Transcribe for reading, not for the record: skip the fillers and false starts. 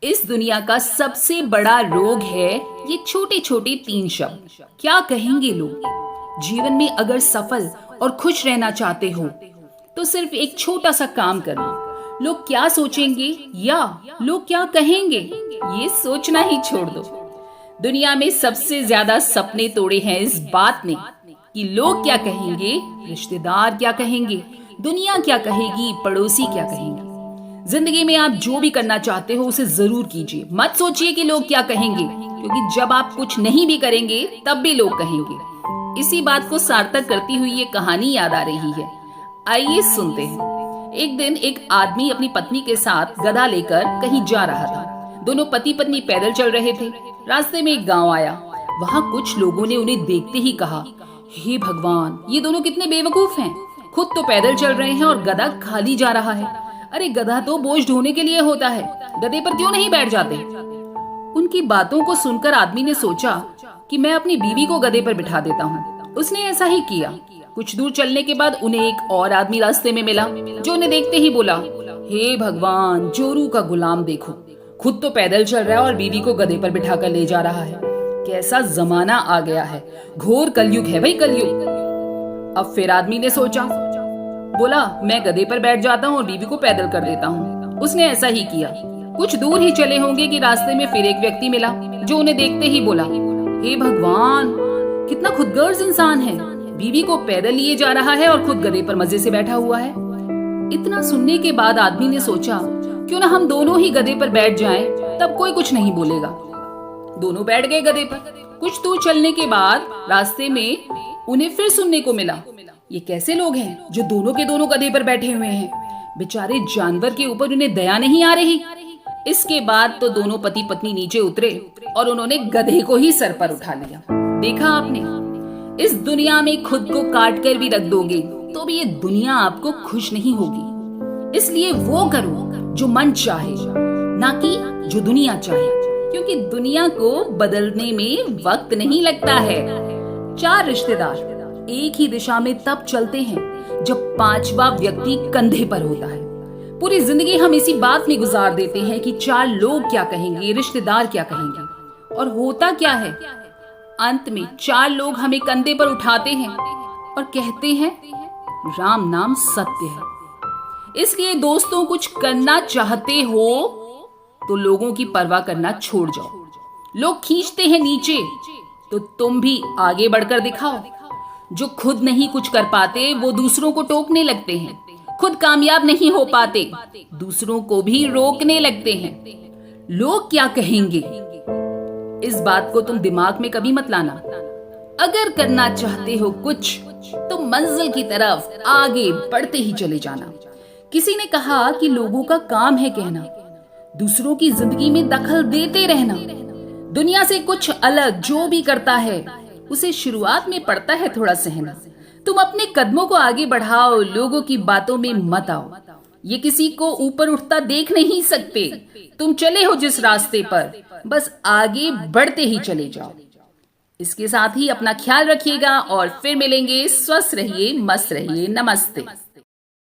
इस दुनिया का सबसे बड़ा रोग है ये छोटे छोटे 3 शब्द। क्या कहेंगे लोग? जीवन में अगर सफल और खुश रहना चाहते हो तो सिर्फ एक छोटा सा काम करना। लोग क्या सोचेंगे या लोग क्या कहेंगे, ये सोचना ही छोड़ दो। दुनिया में सबसे ज्यादा सपने तोड़े हैं इस बात ने कि लोग क्या कहेंगे, रिश्तेदार क्या कहेंगे, दुनिया क्या कहेगी, पड़ोसी क्या कहेंगे। जिंदगी में आप जो भी करना चाहते हो उसे जरूर कीजिए। मत सोचिए कि लोग क्या कहेंगे, क्योंकि जब आप कुछ नहीं भी करेंगे तब भी लोग कहेंगे। इसी बात को सार्थक करती हुई ये कहानी याद आ रही है। आइए सुनते हैं। एक दिन एक आदमी अपनी पत्नी के साथ गधा लेकर कहीं जा रहा था। दोनों पति पत्नी पैदल चल रहे थे। रास्ते में एक गांव आया। वहां कुछ लोगों ने उन्हें देखते ही कहा, हे भगवान, ये दोनों कितने बेवकूफ हैं। खुद तो पैदल चल रहे हैं और गधा खाली जा रहा है। अरे गधा तो बोझ ढोने के लिए होता है, गधे पर क्यों नहीं बैठ जाते। उनकी बातों को सुनकर आदमी ने सोचा कि मैं अपनी बीवी को गधे पर बिठा देता हूँ। उसने ऐसा ही किया। कुछ दूर चलने के बाद उन्हें एक और आदमी रास्ते में मिला, जो उन्हें देखते ही बोला, हे भगवान, जोरू का गुलाम देखो, खुद तो पैदल चल रहा है और बीवी को गधे पर बिठा कर ले जा रहा है। कैसा जमाना आ गया है, घोर कलयुग है भाई, कलयुग। अब फिर आदमी ने सोचा, बोला मैं गधे पर बैठ जाता हूँ और बीवी को पैदल कर देता हूँ। उसने ऐसा ही किया। कुछ दूर ही चले होंगे कि रास्ते में फिर एक व्यक्ति मिला, जो उन्हें देखते ही बोला, हे भगवान, कितना खुदगर्ज इंसान है, बीवी को पैदल लिए जा रहा है और खुद गधे पर मजे से बैठा हुआ है। इतना सुनने के बाद आदमी ने सोचा, क्यों ना हम दोनों ही गधे पर बैठ जाएं, तब कोई कुछ नहीं बोलेगा। दोनों बैठ गए गधे पर। कुछ दूर चलने के बाद रास्ते में उन्हें फिर सुनने को मिला, ये कैसे लोग हैं जो दोनों के दोनों गधे पर बैठे हुए हैं। बेचारे जानवर के ऊपर उन्हें दया नहीं आ रही। इसके बाद तो दोनों पति पत्नी नीचे उतरे और उन्होंने गधे को ही सर पर उठा लिया। देखा आपने, इस दुनिया में खुद को काट कर भी रख दोगे तो भी ये दुनिया आपको खुश नहीं होगी। इसलिए वो करो जो मन चाहे, ना कि जो दुनिया चाहे, क्योंकि दुनिया को बदलने में वक्त नहीं लगता है। 4 रिश्तेदार एक ही दिशा में तब चलते हैं जब 5वां व्यक्ति कंधे पर होता है। पूरी जिंदगी हम इसी बात में गुजार देते हैं कि 4 लोग क्या कहेंगे, रिश्तेदार क्या कहेंगे, और होता क्या है, अंत में 4 लोग हमें कंधे पर उठाते हैं और कहते हैं राम नाम सत्य है। इसलिए दोस्तों, कुछ करना चाहते हो तो लोगों की परवाह करना छोड़ जाओ। लोग खींचते हैं नीचे तो तुम भी आगे बढ़कर दिखाओ। जो खुद नहीं कुछ कर पाते वो दूसरों को टोकने लगते हैं, खुद कामयाब नहीं हो पाते दूसरों को भी रोकने लगते हैं। लोग क्या कहेंगे, इस बात को तुम दिमाग में कभी मत लाना। अगर करना चाहते हो कुछ तो मंजिल की तरफ आगे बढ़ते ही चले जाना। किसी ने कहा कि लोगों का काम है कहना, दूसरों की जिंदगी में दखल देते रहना। दुनिया से कुछ अलग जो भी करता है उसे शुरुआत में पड़ता है थोड़ा सहना। तुम अपने कदमों को आगे बढ़ाओ, लोगों की बातों में मत आओ। ये किसी को ऊपर उठता देख नहीं सकते। तुम चले हो जिस रास्ते पर, बस आगे बढ़ते ही चले जाओ। इसके साथ ही अपना ख्याल रखिएगा और फिर मिलेंगे। स्वस्थ रहिए, मस्त रहिए। नमस्ते।